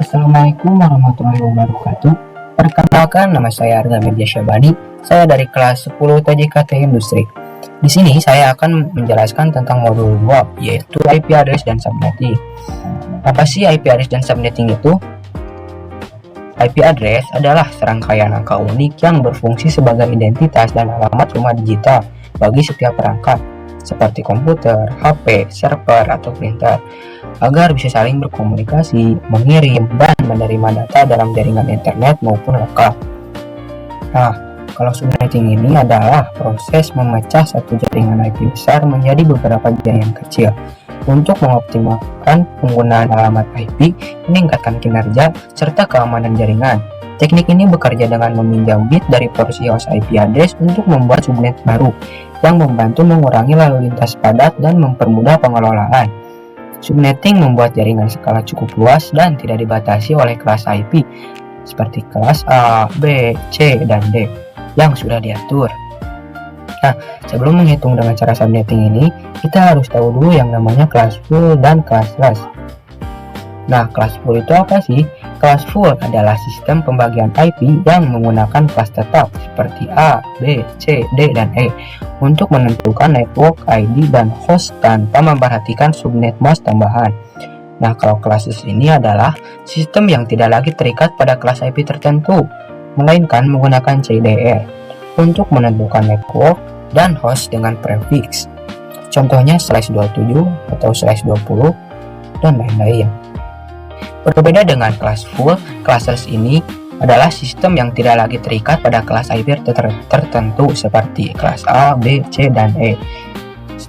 Assalamualaikum warahmatullahi wabarakatuh. Perkenalkan, nama saya Arga Media Syabani. Saya dari kelas 10 TJKT Industri. Di sini saya akan menjelaskan tentang modul 2, yaitu IP address dan subnetting. Apa sih IP address dan subnetting itu? IP address adalah serangkaian angka unik yang berfungsi sebagai identitas dan alamat rumah digital bagi setiap perangkat, seperti komputer, HP, server, atau printer, agar bisa saling berkomunikasi, mengirim, dan menerima data dalam jaringan internet maupun lokal. Nah, kalau subnetting ini adalah proses memecah satu jaringan IP besar menjadi beberapa jaringan kecil untuk mengoptimalkan penggunaan alamat IP, meningkatkan kinerja, serta keamanan jaringan. Teknik ini bekerja dengan meminjam bit dari porsi host IP address untuk membuat subnet baru yang membantu mengurangi lalu lintas padat dan mempermudah pengelolaan. Subnetting membuat jaringan skala cukup luas dan tidak dibatasi oleh kelas IP seperti kelas A, B, C, dan D yang sudah diatur. Nah, sebelum menghitung dengan cara subnetting ini, kita harus tahu dulu yang namanya kelas full dan kelas slash. Nah, kelas full itu apa sih? Kelas full adalah sistem pembagian IP yang menggunakan kelas tetap seperti A, B, C, D, dan E untuk menentukan network ID dan host tanpa memperhatikan subnet mask tambahan. Nah, kalau kelas slash ini adalah sistem yang tidak lagi terikat pada kelas IP tertentu, melainkan menggunakan CDR untuk menentukan network dan host dengan prefix. Contohnya /27 atau /20 dan lain-lain. Berbeda dengan kelas full, kelas slash ini adalah sistem yang tidak lagi terikat pada kelas IP tertentu seperti kelas A, B, C, dan E.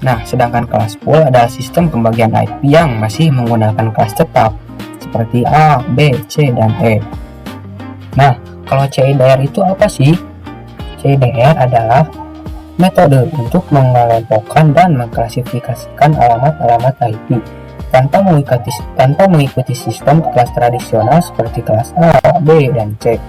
Nah, sedangkan kelas full adalah sistem pembagian IP yang masih menggunakan kelas tetap seperti A, B, C, dan E. Nah, kalau CDR itu apa sih? CDR adalah metode untuk mengelompokkan dan mengklasifikasikan alamat-alamat IP tanpa mengikuti sistem kelas tradisional seperti kelas A, B, dan C.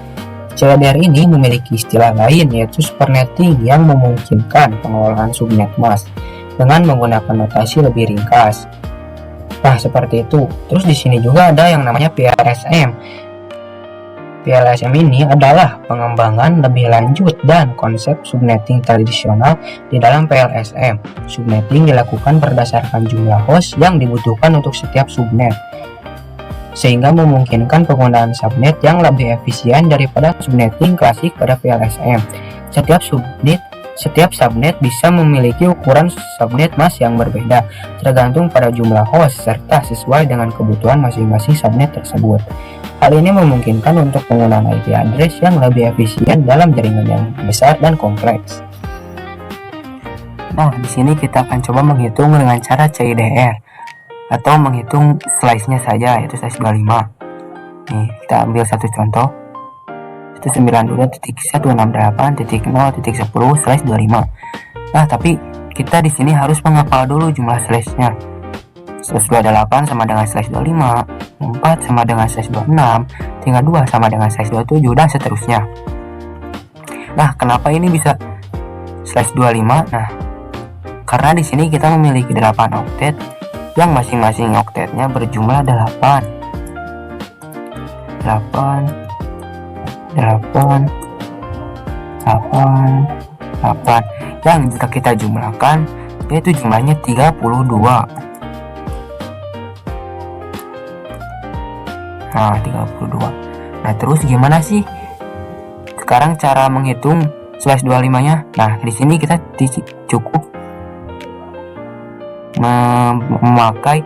CDR ini memiliki istilah lain, yaitu supernetting, yang memungkinkan pengelolaan subnet mask dengan menggunakan notasi lebih ringkas. Nah, seperti itu. Terus di sini juga ada yang namanya PLSM. PLSM ini adalah pengembangan lebih lanjut dan konsep subnetting tradisional di dalam PLSM. Subnetting dilakukan berdasarkan jumlah host yang dibutuhkan untuk setiap subnet, sehingga memungkinkan penggunaan subnet yang lebih efisien daripada subnetting klasik pada PLSM. Setiap subnet bisa memiliki ukuran subnet mask yang berbeda, tergantung pada jumlah host serta sesuai dengan kebutuhan masing-masing subnet tersebut. Hal ini memungkinkan untuk penggunaan IP address yang lebih efisien dalam jaringan yang besar dan kompleks. Nah, di sini kita akan coba menghitung dengan cara CIDR atau menghitung slice-nya saja, yaitu slice 25. Nih, kita ambil satu contoh. Itu 92.168.0.10 slice 25. Nah, tapi kita di sini harus menghafal dulu jumlah slice-nya. Slash 28 sama dengan slash 25, 4 sama dengan slash 26, 32 sama dengan slash 27, dan seterusnya. Nah, kenapa ini bisa slash 25? Nah, karena di sini kita memiliki 8 oktet yang masing-masing oktetnya berjumlah 8. Yang jika kita jumlahkan, yaitu jumlahnya 32. Nah, 32. Nah, terus gimana sih sekarang cara menghitung slash 25-nya? Nah, di sini kita cukup memakai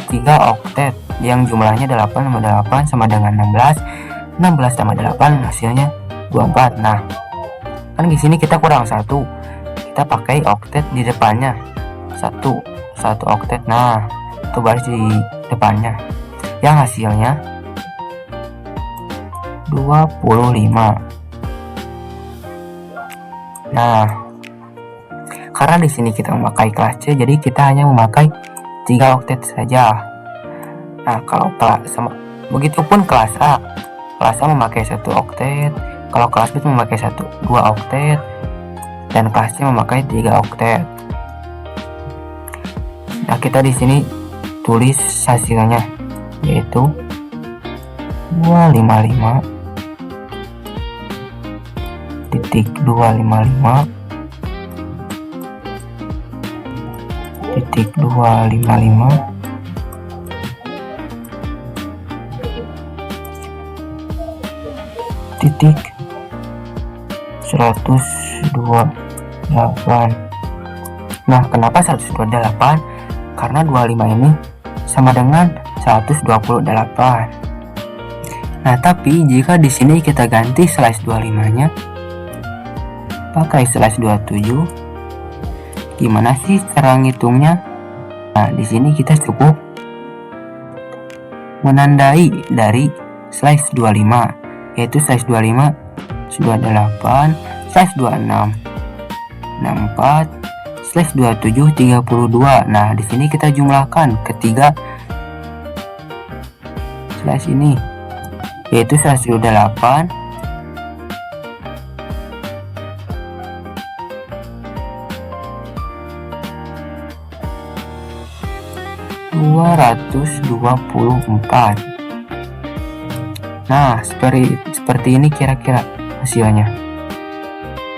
3 oktet yang jumlahnya 8 sama 8 sama dengan 16. 16 sama 8 hasilnya 24. Nah, kan di sini kita kurang 1. Kita pakai oktet di depannya. 1 oktet. Nah, itu baris di depannya. Yang hasilnya 25. Nah, karena di sini kita memakai kelas C, jadi kita hanya memakai 3 oktet saja. Nah, kalau kelas sama begitupun kelas A. Kelas A memakai 1 oktet, kalau kelas B memakai 2 oktet, dan kelas C memakai 3 oktet. Nah, kita di sini tulis hasilnya, yaitu 255 titik 255 titik 255 titik 128. Nah, kenapa 128? Karena 25 ini sama dengan 128. Nah, tapi jika di sini kita ganti slash 25-nya pakai slash 27, gimana sih cara ngitungnya? Nah, di sini kita cukup menandai dari slash 25, yaitu slash 25 28 slash 26 64 slash 27 32. Nah, di sini kita jumlahkan ketiga slash ini, yaitu slash 28 224. Nah, seperti ini kira-kira hasilnya.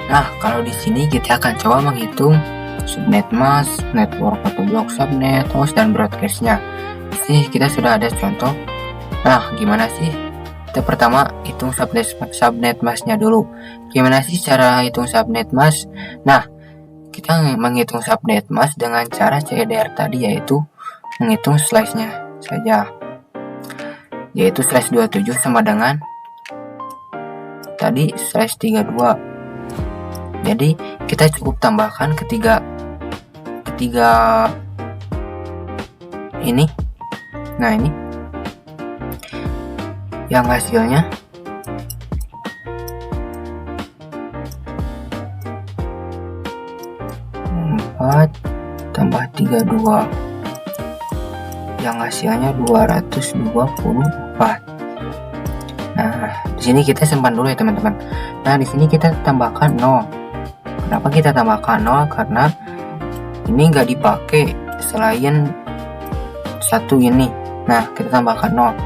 Nah, kalau di sini kita akan coba menghitung subnet mask, network atau blok subnet, host, dan broadcastnya. Di sini kita sudah ada contoh. Nah, gimana sih? Kita pertama hitung subnet masknya dulu. Gimana sih cara hitung subnet mask? Nah, kita menghitung subnet mask dengan cara CDR tadi, yaitu menghitung slice-nya saja, yaitu slash 27 sama dengan tadi slash 32. Jadi kita cukup tambahkan ketiga ini. Nah, ini yang hasilnya 4 tambah 32, yang hasilnya 224. Nah, di sini kita simpan dulu ya teman-teman. Nah, di sini kita tambahkan 0. Kenapa kita tambahkan 0? Karena ini nggak dipakai selain satu ini. Nah, kita tambahkan 0.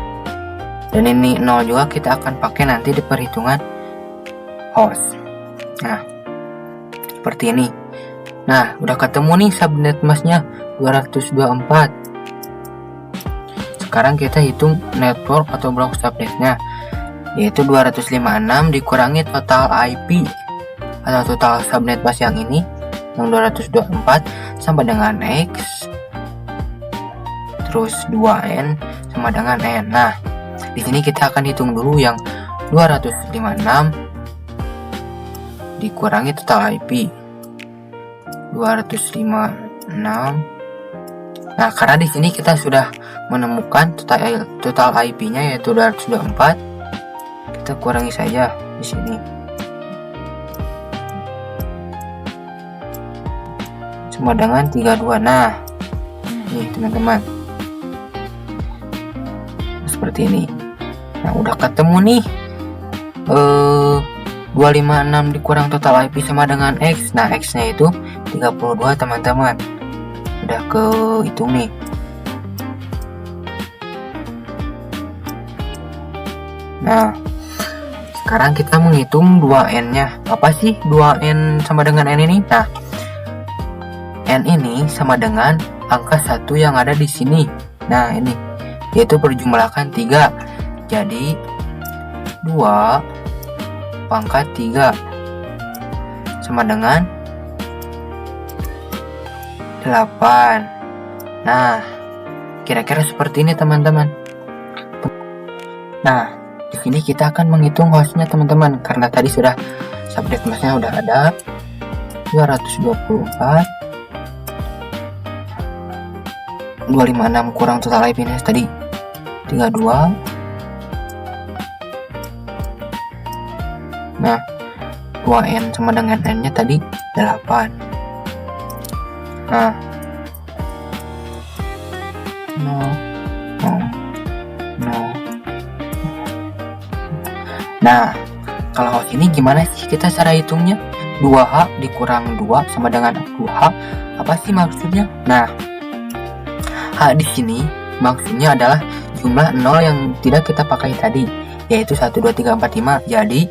Dan ini 0 juga kita akan pakai nanti di perhitungan host. Nah, seperti ini. Nah, udah ketemu nih subnet masknya 224. Sekarang kita hitung network atau blok subnetnya, yaitu 256 dikurangi total IP atau total subnet mask yang ini, yang 224 sama dengan X, terus 2N sama dengan N. Nah, di sini kita akan hitung dulu yang 256 dikurangi total IP 256. Nah, karena di sini kita sudah menemukan total IP-nya yaitu 224, kita kurangi saja di sini. Sama dengan 32. Nah, nih teman-teman. Seperti ini. Nah, udah ketemu nih. 256 dikurang total IP sama dengan X. Nah, X-nya itu 32 teman-teman. Udah kehitung nih. Nah, sekarang kita menghitung 2N-nya. Apa sih 2N sama dengan N ini? Nah, N ini sama dengan angka 1 yang ada di sini. Nah, ini yaitu berjumlahkan 3. Jadi 2 pangkat 3 sama dengan 8. Nah, kira-kira seperti ini teman-teman. Nah, di sini kita akan menghitung hostnya teman-teman, karena tadi sudah subnet masknya udah ada 224, 256 kurang total IP nya tadi 32. Nah, 2N sama dengan N nya tadi 8. Nah, Nah, kalau host ini gimana sih kita cara hitungnya? 2H dikurang 2 sama dengan 2H. Apa sih maksudnya? Nah, H di sini maksudnya adalah jumlah 0 yang tidak kita pakai tadi, yaitu 1, 2, 3, 4, 5. Jadi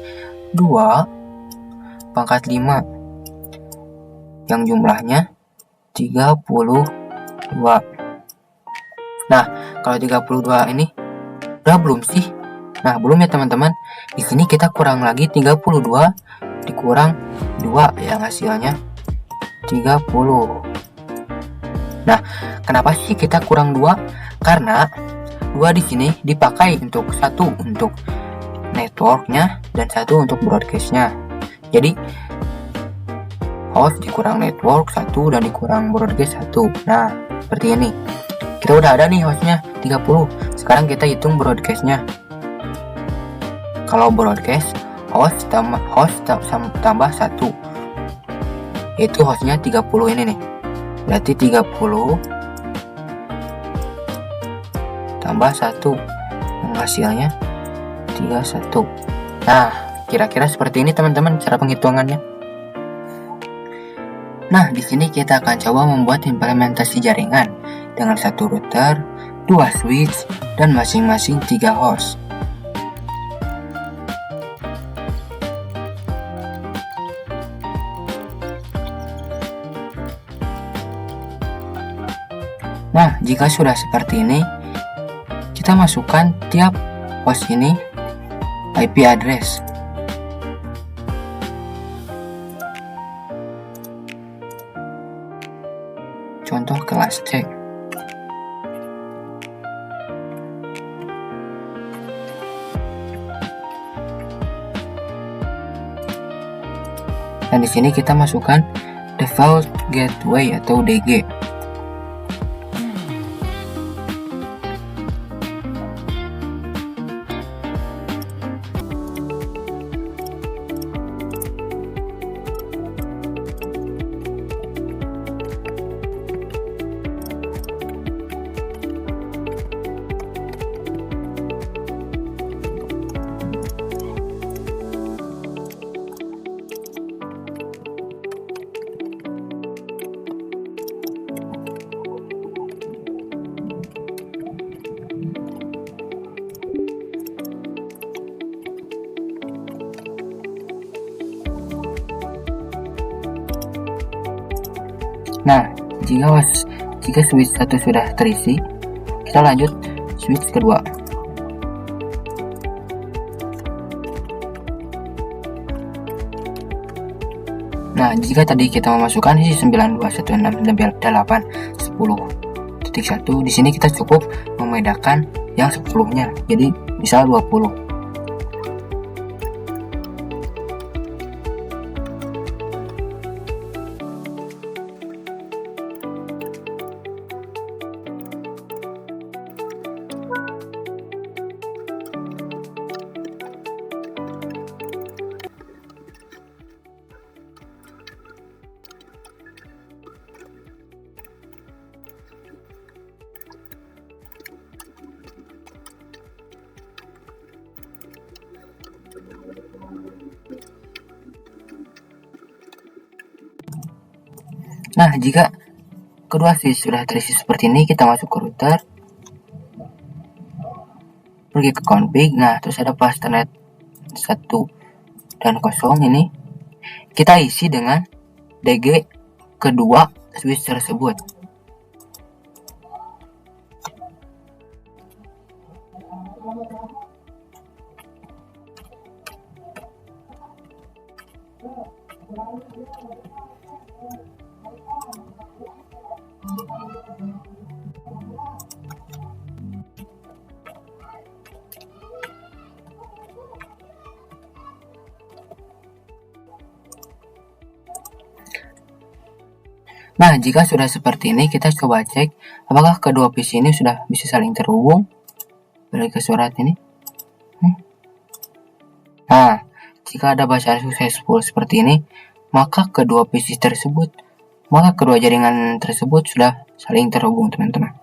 2 pangkat 5 yang jumlahnya 32. Nah, kalau 32 ini udah belum sih? Nah, belum ya teman-teman. Di sini kita kurang lagi 32 dikurang 2 yang hasilnya 30. Nah, kenapa sih kita kurang 2? Karena 2 di sini dipakai untuk satu untuk networknya dan satu untuk broadcastnya. Jadi host dikurang network 1 dan dikurang broadcast 1. Nah, seperti ini. Kita udah ada nih hostnya 30. Sekarang kita hitung broadcastnya. Kalau broadcast host tambah 1, yaitu hostnya 30 ini nih. Berarti 30 tambah 1 yang hasilnya 31. Nah, kira-kira seperti ini teman-teman cara penghitungannya. Nah, di sini kita akan coba membuat implementasi jaringan dengan satu router, 2 switch, dan masing-masing 3 host. Nah, jika sudah seperti ini, kita masukkan tiap host ini IP address. Contoh kelas C. Dan di sini kita masukkan default gateway atau DG. Nah, jika switch 1 sudah terisi, kita lanjut switch kedua. Nah, jika tadi kita memasukkan isi 92.16.8.10.1, di sini kita cukup membedakan yang 10-nya. Jadi misal 20. Nah, jika kedua switch sudah terisi seperti ini, kita masuk ke router, pergi ke config. Nah, terus ada pastenet 1 dan 0 ini kita isi dengan DG kedua switch tersebut. Nah, jika sudah seperti ini, kita coba cek apakah kedua PC ini sudah bisa saling terhubung. Balik ke surat ini. Nah, jika ada bacaan successful seperti ini, maka kedua jaringan tersebut sudah saling terhubung, teman-teman.